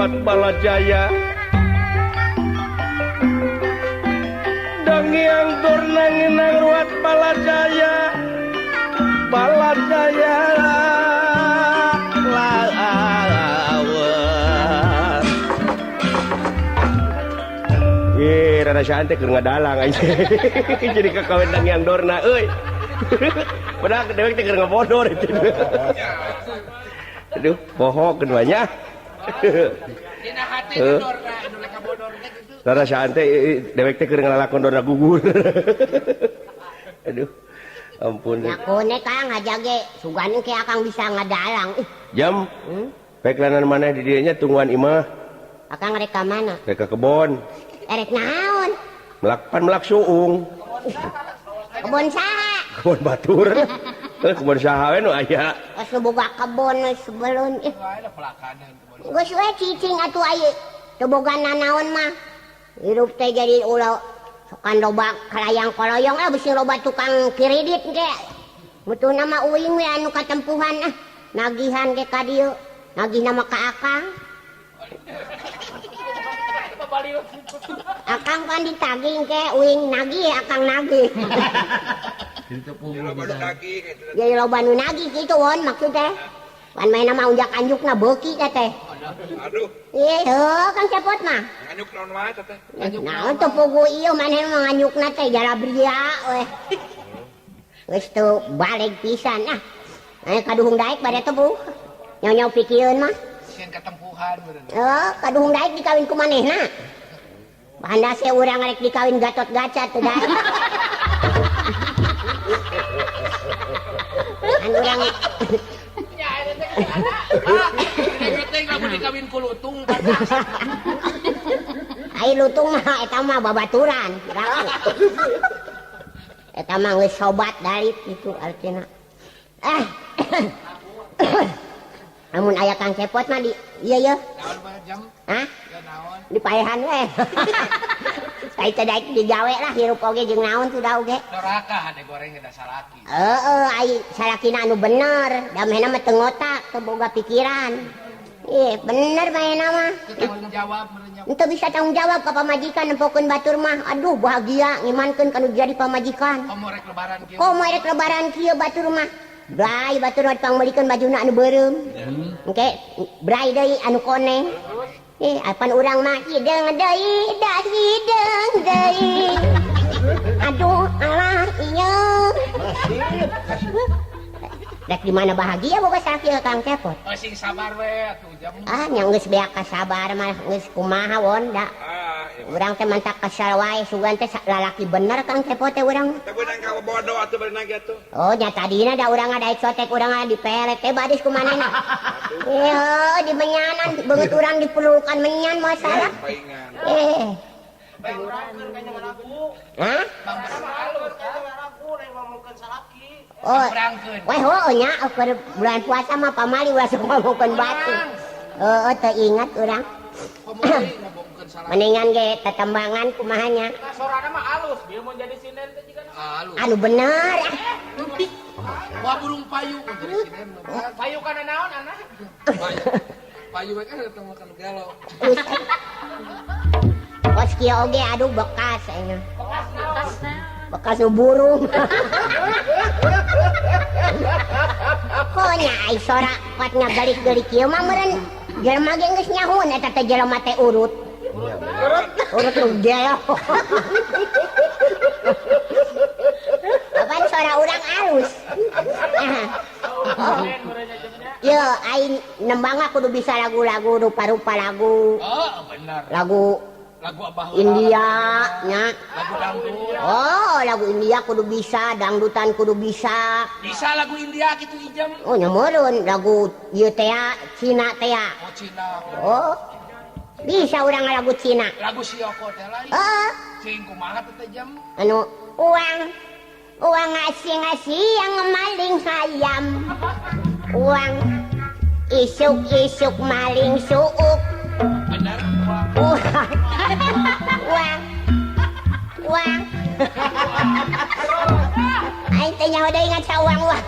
ngaruat Balajaya Dangiang Dornangin ngaruat Balajaya Balajaya Rada santai keur ngadalang aja. Jadi kakawin Dangiang Dorna euy. Padahal dewek teh keur ngabodor itu. Aduh, poho keduanya. Dina hati Dorna anu lek kabodor teh kitu. Rada santai dewek teh keur ngalakon Dorna gugur. Aduh. Ampun. Yakune Kang ngajage sugane ke Akang bisa ngadalang. Jam. Pek lanan maneh di dieu nya tungguan imah. Akang rek ka mana? Rek ka kebon. Erek naon? Melak suung. Kebon saha? Kebon batur. Kebon saha we nu aya? Geus boga kebon sebelum Ada pelakanan kebon. geus we cicing atuh aya. Teu boga nanaon mah. Hirup teh jadi ulah sokan loba kalayang-koloyong beusi loba tukang kredit ge. Mutuna mah uing we anu katempuhan nagihan ge ka dieu. Nagihna mah ka Akang. Akang kan ditagih ke uing nagih Akang nagih. Jadi loba nu nagih kitu won maksudnya. Pan main nama unjak-anjukna beuki teh. Aduh. Heuh Kang Cepot mah. Anyuk naon wae teh. Naon teu pugu ieu maneh mah nganyukna teh jalabria we. Geus teu balik pisan kaduhung daek bade teu bu. Nyaw-nyaw pikieun mah. Sieun katempuhan beureun. Kaduhung daek dikawin ku manehna. Handase urang rek dikawin Gatot Gaca teu daek. Kan urang Ya eta teh ada. Ini teh lamun dikawin ku lutung kan. ai lutung mah eta mah babaturan. Eta mah geus sobat dalit itu artina. Namun aya Kang Cepot mah di ieu Naon bae jam? Hah? Ya naon? Di paehan we. Sai teh daek digawe lah hirup oge jeung naon teh da oge. Doraka hade goreng da salaki. Ai salakina anu bener, damehna mah teu ngotak, teu boga pikiran. Bener baena mah. Tanggung jawab meureun. Henteu bisa tanggung jawab ka pamajikan nempokeun batur mah. Aduh bahagia ngimankeun kanu jadi pamajikan. Komo rek lebaran kieu. Komo rek lebaran kieu batur mah. Brai batur mah dipangbelikeun bajuna anu beureum. Engke brai deui anu koneng. Apan urang mah hideung deui, da hideung deui. Aduh alah ieu. Rek di mana bahagia boga sakieu Kang Cepot. Sing sabar we atuh jam. Nya geus beak ka sabar mah geus kumaha won da. Urang teh mantak kasal wae sugan teh lalaki bener Kang Cepot teh urang. Teu beunang ka bodo atuh beunang gitu. Oh nya tadina da urang daek sotek urang dipelet teh badis ku manehna. Di menyanan beungeut urang diperlukan menyan moal salah. Hah? Oh, wah nya keur bulan puasa mah pamali ulah sok ngomongkeun batu. Teu ingat urang. Mendingan ge tetembangan kumaha nya. Sorana mah alus, dia mau jadi sinen teh jiga alus. Anu bener. Wah burung payu jadi sinen. Payu kana naon anak? Payu we kan datang makan gelo. Kos kieu oge aduh bekas aya. Bekas nu burung. Konya ai sora kuatnya gelik-gelik kieu mah meureun jelema ge geus nyahun eta teh jelema teh urut. Urut nu gelo. Apaan suara urang alus. Yo ai nembang kudu bisa lagu-lagu rupa-rupa lagu. Oh bener. Lagu Abah India nya. Lagu dangdut. Oh, lagu India kudu bisa, dangdutan kudu bisa. Bisa lagu India gitu ijam. Oh, nya meureun lagu ieu teh Cina teh. Oh Cina. Oh. Bisa urang lagu Cina. Lagu Sioko teh lain. Sing kumaha teh jam? Anu uang ngasih yang maling hayam. Uang isuk-isuk maling suuk. Bener. Uang. Aing teh nyawa deui ngan sawang uang.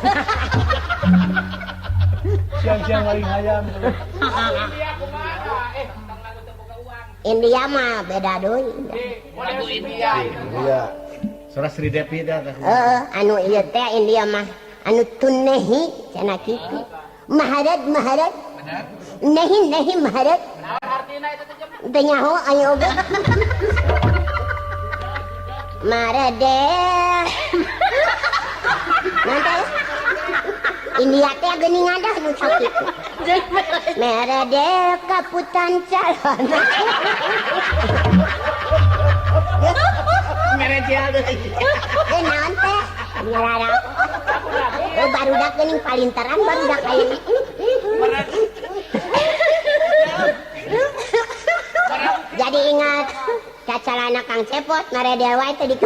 Siang-siang maling hayam. India kumaha? India mah beda deui. Lagu India. Iya. Suara Sri Devi dah. Anu ieu teh India mah anu tunnehi cenah kitu. Maharad. Benar? Nehi maharad. Naon artina itu teh? Teu nyaho aya oge. Marade. Nanti India teh geuning ngadah nu sakitu. Marade kaputan calana. Merejal deui. Naon teh? Nyarara. Barudak geuning palinteran barudak aya. Jadi ingat cacalana Kang Cepot marade wae teh di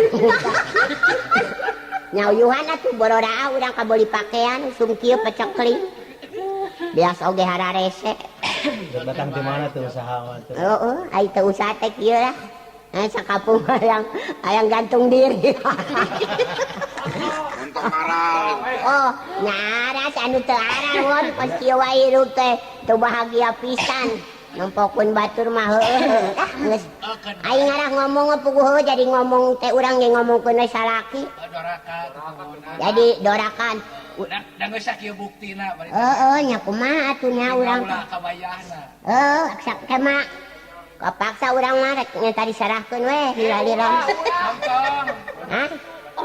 nyauyuhan atuh borodaa urang kabeli pakaian usum kieu pecekli. Bias oge hararese. Datang di mana tuh usaha mah tuh? Ai teu usaha teh kieu lah. Sakapung hayang gantung diri. Untuk maral. Oh, nyaras anu teu aran won pas kieu wae hirup teh teu bahagia pisan. Nempokeun batur mah heueuh. Geus aing ngarah ngomong puguh jadi ngomong teh urang ge ngomongkeun we salaki. Dorakan. Jadi dorakan. Da geus sakieu buktina bari. Nya kumaha atuh nya urang. Ulah kabayahna. Aksak kema. Kapaksa urang mah rek nya tadi sarahkeun we lila-lila. Gampang. Hah?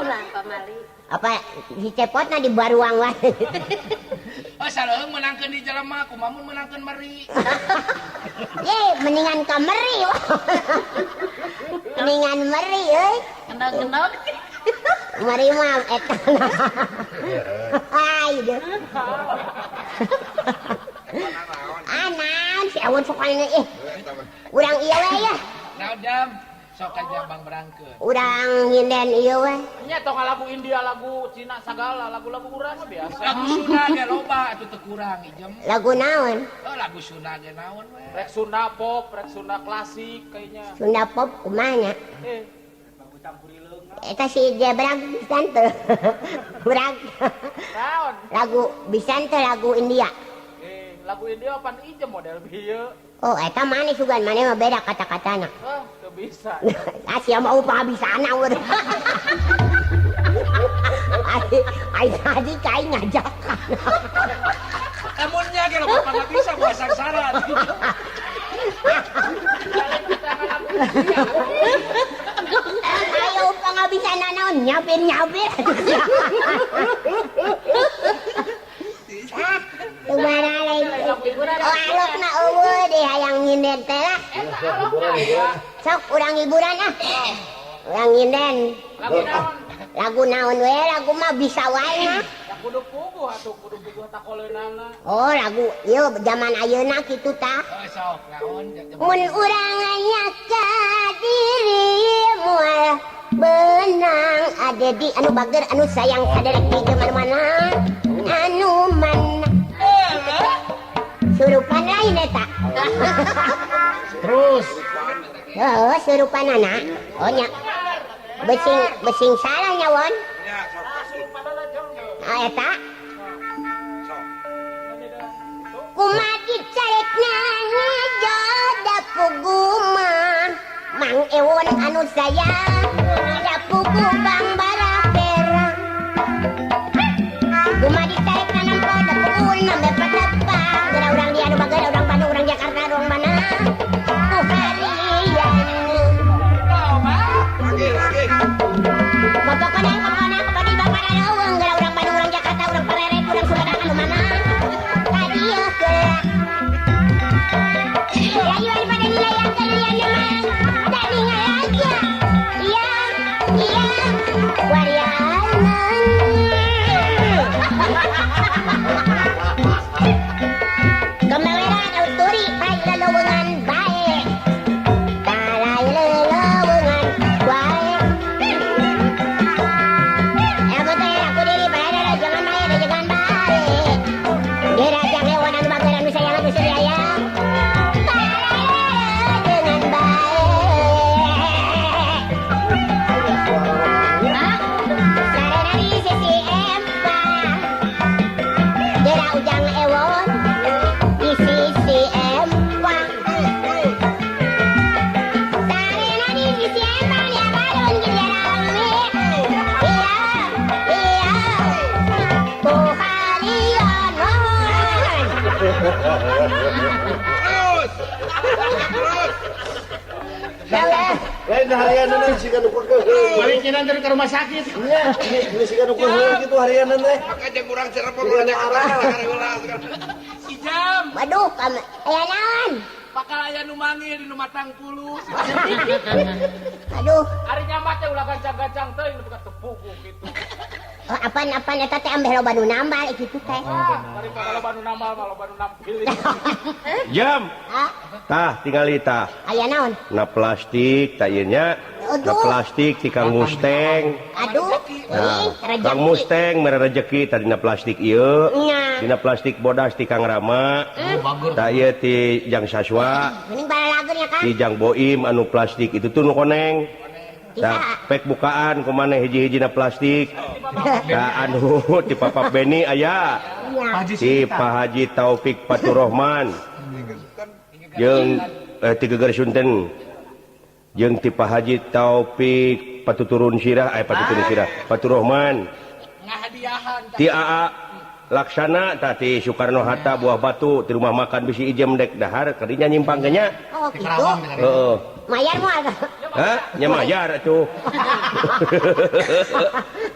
Ulah pamali. Apa si Cepotna di baruang wae. Saleueung menangkeun di jelema, kumaha mun menangkeun meri. Ye, mendingan kameri. Mendingan meri euy. Gendog-gendog. Meri mah eta. Ai deh. Naon si awan sok anu urang ieu we ya. Naon jam? Sok aja Bang berangkeun. Urang nginden ieu we. Nya tong lagu India, lagu Cina sagala, lagu-lagu urang mah biasa. Lagu Sunda ge loba atuh teu kurang ijem. Lagu naon? Lagu Sunda ge naon we? Rek Sunda pop, rek Sunda klasik kayaknya. Sunda pop kumaha nya? Eta si Jebrag pisan teu. Urang. Naon? Lagu pisan teh lagu India. Lagu India pan ijem model bieu. Oh, eta maneh sugan maneh mah beda kata-katana. Teu bisa. Asia mau penghabisana urang. Ai tadi kai ngajakan. Lamunnya ge loba nggak bisa bahasa aksara. Ayo penghabisana naon nyapir. Tumara lain. Oh, alok na eueuh deh hayang nginden teh lah. Sok urang hiburan ah. Urang nginden. Lagu naon we? Lagu mah bisa wae mah. Ya kudu puguh atuh, kudu puguh takoleunana. Oh, lagu ieu zaman ayeuna kitu tah. Oh, sok naon? Mun urang aya ka dirimu benang ada di anu bager anu sayang saderek di mana-mana anu mana surupan lain eta. Terus. Surupan anak. Oh nya. Besing salah nya won. Eta. Kumadi carekna ngejoda puguma Mang Ewon anu sayang da pugu Bang Barakera. Kumadi carekna nampo da pugu nambe patapang geura urang di anu bageur urang Bandung urang Jakarta urang mana ku harian. Pokoknya kembali bapak leuweung geura urang Bandung urang Jakarta urang Parere urang Sumedang anu mana tadi ya ke layu daripada nilai yang kalian memang dan ingat aja iya Lain harian nanti sih kan ukur ke. Baliknya nanti ke rumah sakit. Iya, ini sih kan ukur gitu harian nanti. Aja kurang cerepon kurang arah. Ijam. Waduh, kamu aya naon? Bakal aya nu manggil di rumah tangkulu. Aduh, Hari nyamat teh ulah gancang-gancang teh bukan tepuk gitu. oh, apaan eta teh ambe loba nu nambal kitu teh. Daripada loba nu nambal mah loba nu nampil. Jam. Hah? Tah tinggali tah. Aya naon? Na plastik tah ieu nya. Na Aduh. plastik ti Kang Musteng. Aduh, Nah, rezeki. Kang Musteng mere rezeki tah dina plastik ieu. Nya. Dina plastik bodas ti Kang Rama. Tah ieu ti Jang Saswa. Mending balalageun ya, Kang. Ti Jang Boim anu plastik itu tuh nu koneng. Tah pek bukaan kumaneh hiji-hijina plastik. Tah anu ti Papa Beni aya. Nya. Si Pak Haji Taufik Faturrahman jeung ti Geger Sunten jeung ti Pak Haji Taufik Patuturun Sirah Patuturun Sirah Faturrahman Ngahadiahan. ti AA Laksana tah ti Soekarno Hatta Buah Batu ti rumah makan bisi ijem dek dahar kadinya nyimpang ge nya. Oh, gitu. Heeh. Mayar moal. Hah? Nya mayar atuh.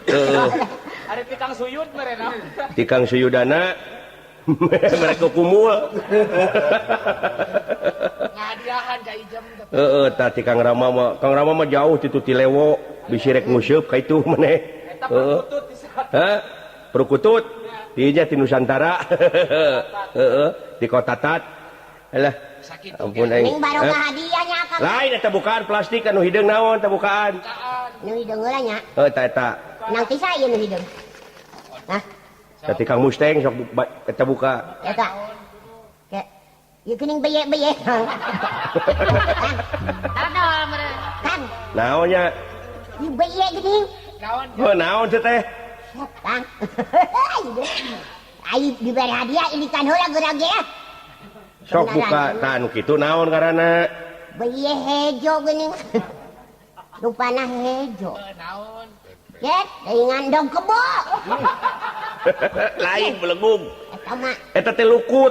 Heeh. Ari tikang suyud merena. Ti Kang Suyudana mereka kumul. Ngahadiahan ka Ijam. Heeh, tah ti Kang Rama mah jauh ti Lewo bisi rek nguseup ka itu maneh. Heeh. Hah? Perukutut. Ti nya ti Nusantara. Heeh, di Kota Tat. Alah. Ampun aing. Ning baru hadiahnya, Kang. Lain eta bukaan plastik anu hideung naon tah bukaan. Nu hideung heula nya. Heuh tah eta. Nang tisa ieu nu hideung. Nah, Tah ti Kang Musteng sok eta buka. eta. Ke ieu geuning beye-beye. Tadol mere. Kang, Naon nya? ieu beye geuning. Heuh naon teh teh? Kang. Ayo diberi hadiah ini kan heula geurang ge. Sok buka tah anu kitu naon ngaranna? Beye hejo geuning. Rupana hejo. Naon? Get, dengan dong kebo. Lain belegum. Eta mah Eta teh lukut.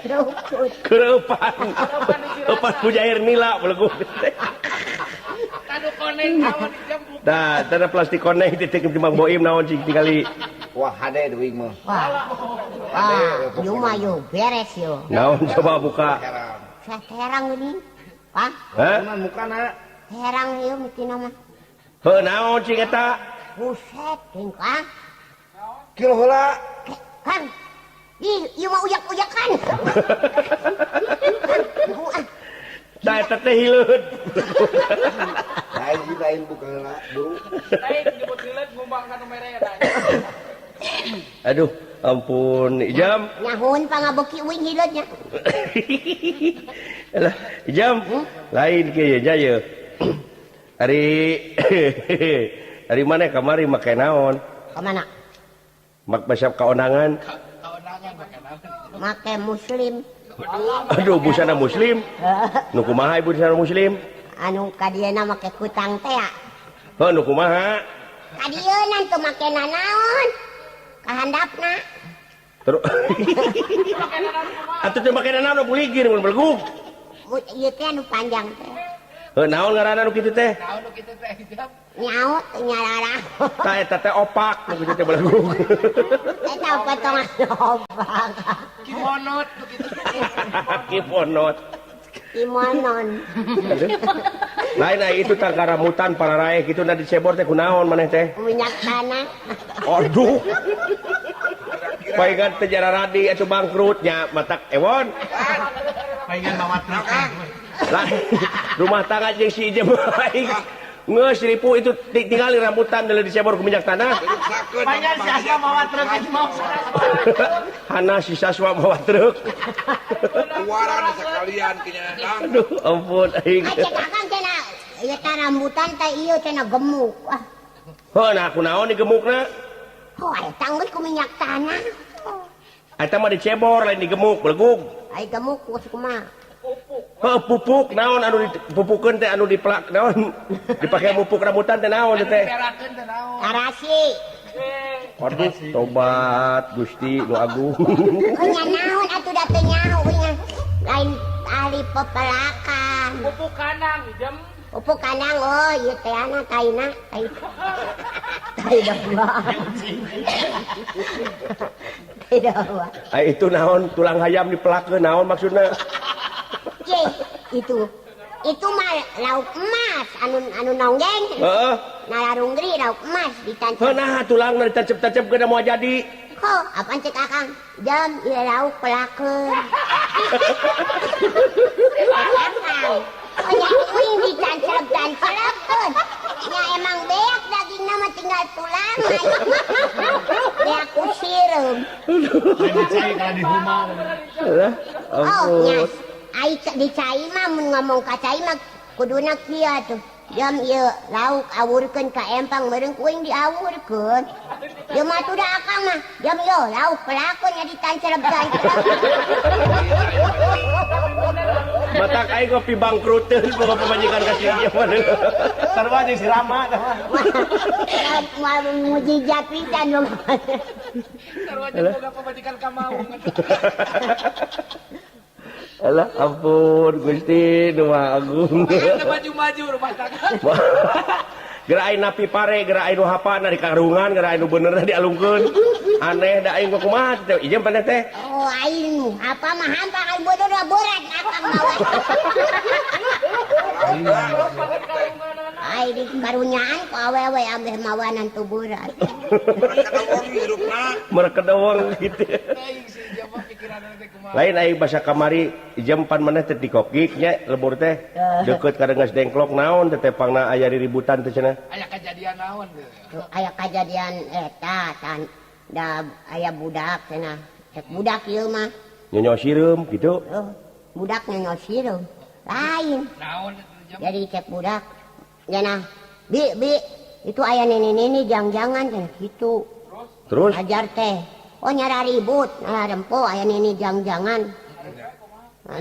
rukut. Kereupan. Eupan pujair nila belegum. Kanu koneng naon Ijam. Dah, tanda plastik koneng titik timbang Boim naon cing tinggali. Wah, hade duit mah. Wah. Wah, yu mah yu beres yu. Naon coba buka. Saya herang geuning. Pak, Hah? Cuman mukana herang ieu mitina mah. Heuh naon cing eta? Buset, ting Kang. kilo heula. Kang. Ieu mah uyak-uyakan. Da eta teh hileud. Lain buka heula, buru. Lain nyebut hileud ngumbang kanu merena. Aduh, ampun Ijam. Nyahun pangabeuki uing hileudnya. Alah, Ijam. Lain kieu nya ye. Ari maneh kamari make naon? Ka mana? Mak basap kaonangan. Make muslim. Aduh, busana muslim. Nu kumaha ibu busana muslim? Anu kadieuna make kutang teh ya. Heuh nu kumaha? Kadieuna teu make nanaon. Kahandapna. Terus atuh teu make naon buligir mun belegug. Ieu teh anu panjang teh. Heuh naon ngaranna nu kitu teh? Naon nu kitu teh Ijam? Nyaut nyarara. Tah eta teh opak nu kitu teh belegug. Eta potongan lobang. Kimonot nu kitu. Kiponot. Imonon. Lain itu tah karamutan para rae kitu na dicebor teh kunaon maneh teh? Minyak tanah. Aduh. Paingan teh jara radi atuh bangkrutnya matak ewon. Paingan mawat Lain rumah tangga jeung si Ijem aing. Ngeus ripu itu tinggali rambutan deuleu dicebor ku minyak tanah. Panjang si Asma mawa truk itu mau. Hana si Saswa mawa truk. Keluaran sekalian kinyadang. Aduh, ampun aing. Cek akang cenah. Ieu teh rambutan teh ieu cenah gemuk. Wah, Heuh nah kunaon digemukna? oh eta geus ku minyak tanah. Eta mah dicebor lain digemuk belegug. Ai gemuk geus kumaha? Heuh pupuk naon anu dipupukeun teh anu diplak naon? Dipake pupuk rambutan teh naon teh? Perakeun teh naon? Tarasi. Aduh, tobat Gusti nu agung. Nya naon atuh da teu nyaho nya. Lain ahli pepelakan. Pupuk kandang, jam. Pupuk kandang, oh iya teh anak taina. Tai dawa. Tai dawa. Itu naon tulang hayam dipelakeun naon maksudna? Ye, itu mah lauk emas anu nonggeng. Heeh. Nalarunggri lauk emas ditancap. Nah tulangna ditancep-tancep geuna moal jadi. Ho, apaan cek akang? Jam ieu lauk pelakeun. Akang. Oh ya uing ditancep-tancepkeun. Ya emang beak dagingna mah tinggal tulang. Beak kusireum. Saya kalau di rumah. Oh, nyas. Ai dicai mah mun ngomong ka cai mah kuduna kieu tuh. Jam ieu lauk awurkeun ka empang meureun kuing diawurkeun. Ieu mah tuh da akang mah. Jam ieu lauk pelakeun nya ditancerep-tancerep. Matak aing kopi bangkruteun boga pamajikan ka si ieu mah. Sarua jeung si Rama tah. Mah mujijat pisan dong. Sarua jeung boga pamajikan ka Maung. Alah ampun Gusti nu Maha Agung. Ada maju-maju rumah tangga. Geura aing napi pare, geura aing nu hapana di karungan, geura aing nu benerna dialungkeun. Aneh da aing kumaha teh? Ijem paneh teh. Oh, aing apa mah hampa kan bodoh berat akang bawa. Ai di karunyaan ku awewe ambeh mawanan tuburan. Mereka doang gitu. Aing si jama pikiranna teh kumaha. Lain aing basa kamari ijem pan maneh teh di kokik nya lebur teh. Deukeut ka Rengas Dengklok naon teh tepangna aya riributan teh cenah. Aya kejadian naon teh? Aya kejadian eta da aya budak cenah. Cek budak ieu mah. Nyonyo sireum gitu. Oh, budak nyosireum. Lain. Naon jam? Jadi cek budak. Cenah. Bi, itu aya nini jangan-jangan cenah kitu. Terus Ajar teh. Oh nyara ribut, nyara rempo aya nini jangan-jangan.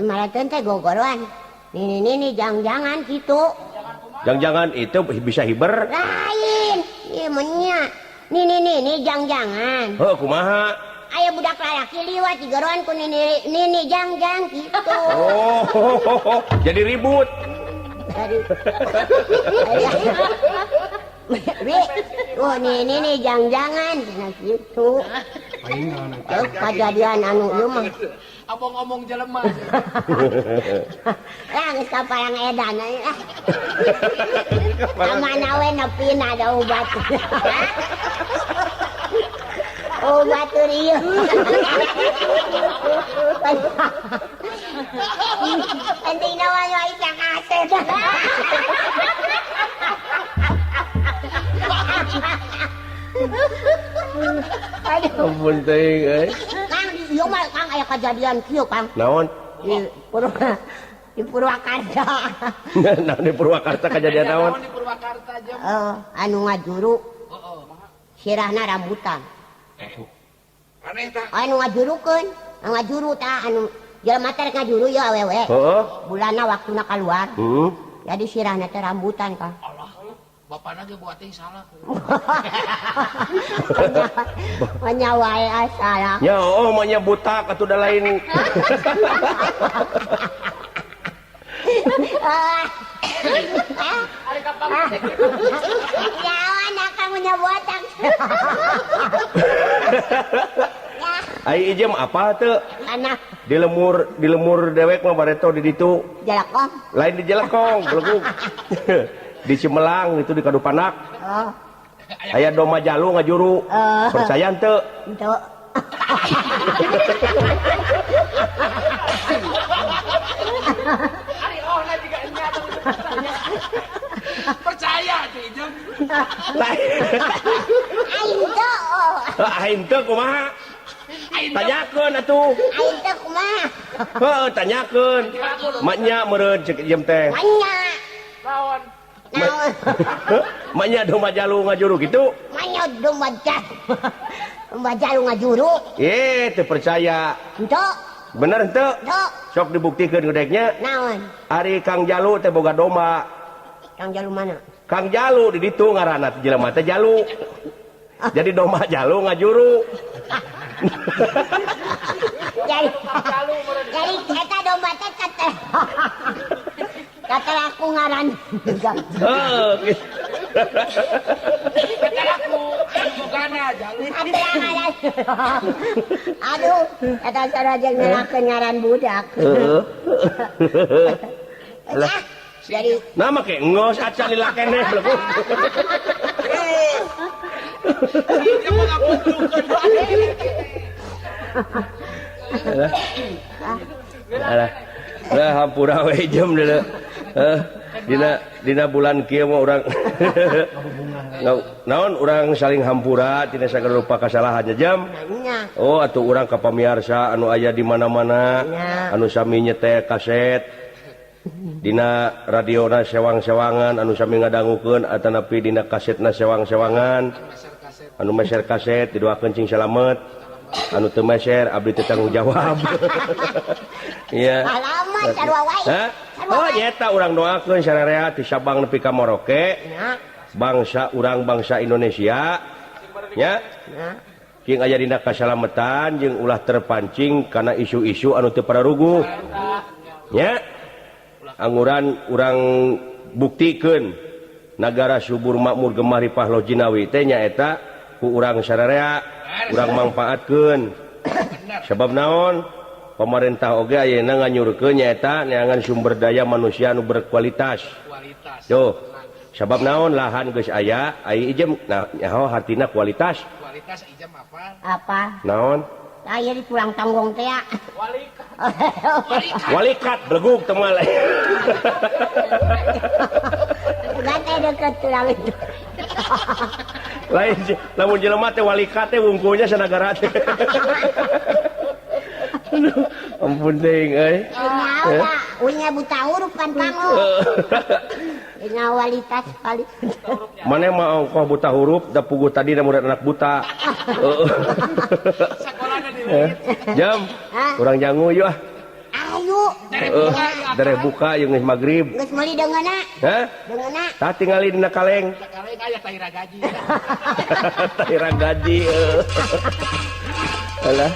Malah teh gogoran. Nini jangan-jangan kitu. jangan-jangan itu bisa hiber. Lain. Ieu mah nya. Nini jangan-jangan. Heuh kumaha? Aya budak lalaki liwat digeroan ku nini jangan kitu. Oh, jadi ribut. Dari oh nini jangan cenah kitu. Kejadian anu ieu mah. Abong-omong jelema. Geus kaparang edan ah. Amana we nepina ada obat. Obat ieu. Penting nawa yo isa kaset. Ampun teuing euy. Kang ieu mah Kang aya kejadian kieu Kang. Naon? Di Purwakarta. Naon di Purwakarta kejadian naon? Naon di Purwakarta jam? Anu ngajuru Heeh. sirahna rambutan. Aneh tah. Anu ngajurukeun, ngajuru tah anu jelema teh ngajuru ya awewe. Heeh. Bulanna waktuna kaluar. Heeh. Jadi sirahna teh rambutan Kang. Allah. Bapana ge buat teh salah. Menyawae asala. Ya, oh manya butak atuh da lain. Ari kapang Yawan akan menyabuatan. Ai ijem apa teu? Anak Di lemur dewek mah bareto di ditu. jalakong. Lain di Jelekong, beleguk. Di Cimelang itu di Kadupanak. Oh, Aya doma jalu ngajuru. Percaya teu? itu. ari ohna juga nyata. Percaya tuh jam. Lain. Aing teu. Aing teu kumaha? Tanyakeun atuh. Aing teu kumaha? Heuh, tanyakeun. Maknya meureun cek ijem teh. Manya. Lawan. Naon? Maknya doma jalu ngajuru gitu. Manya domba jalu. Domba jalu ngajuru. Teu percaya. Itu. Bener teu? Itu. Sok dibuktikan gedeknya. Naon? Ari Kang Jalu teh boga domba. Kang jalu mana? Kang Jalu di ditu ngaranna teh jelema teh Jalu. Jadi domba Jalu ngajuru. Jadi eta domba teh ngaran. Oh, gitu. Kata aku, anu bogana jalur. Aduh, eta sarajeng nyalakeun ngaran budak. Lah, jadi Nama kayak ngos acan lila keneh belum. Dia mau ngabudlukeun bae. Alah. Lah hampura we jam deuleu. Dina bulan kieu mah urang naon urang saling hampura tina sagala rupa kasalahan jam. nya. Oh atuh urang ka pamiarsa anu aya di mana-mana anu sami nyetel kaset dina radiona sewang-sewangan anu sami ngadangukeun atanapi dina kasetna sewang-sewangan anu meser kaset didoakeun cing salamet anu teu meser abdi teu tanggung jawab. Iya. Alamat sarua wae. Hah? Oh nyata urang doakeun sararea ti Sabang nepi ka Merauke. Bangsa urang bangsa Indonesia. Nya. King aya dina kasalametan jeung ulah terpancing kana isu-isu anu teu pararuguh. Nya. Anguran urang buktikeun nagara subur makmur gemah ripah lojinawi teh nyaeta ku urang sararea urang mangpaatkeun. Sebab naon? Pemerintah oge ayeuna nganyurkeun nyaeta neangan sumber daya manusia anu berkualitas. Tuh. Sebab naon lahan geus aya, ai ijem nah nyaho hartina kualitas. Kualitas ijam apa? Apa? Naon? Aya di pulang tanggung teh ya. Walikat belegug teu mah. Gante deket tulang itu. Lain lamun jelema teh walikat teh wungkulnya sanagara teh. Ampun teuing euy. Unya buta huruf kan kamu. Ini kualitas kali. Maneh mah ongkoh buta huruf da puguh tadi da murid anak buta. Sakolana di leungit. Jam. Urang jangu yeuh ah. Ayo. Dereh buka jeung geus magrib. Geus meuli deungeuna. Hah? Deungeuna. Tah tingali dina kaleng. Kaleng aya taira gaji. Taira gaji. Alah.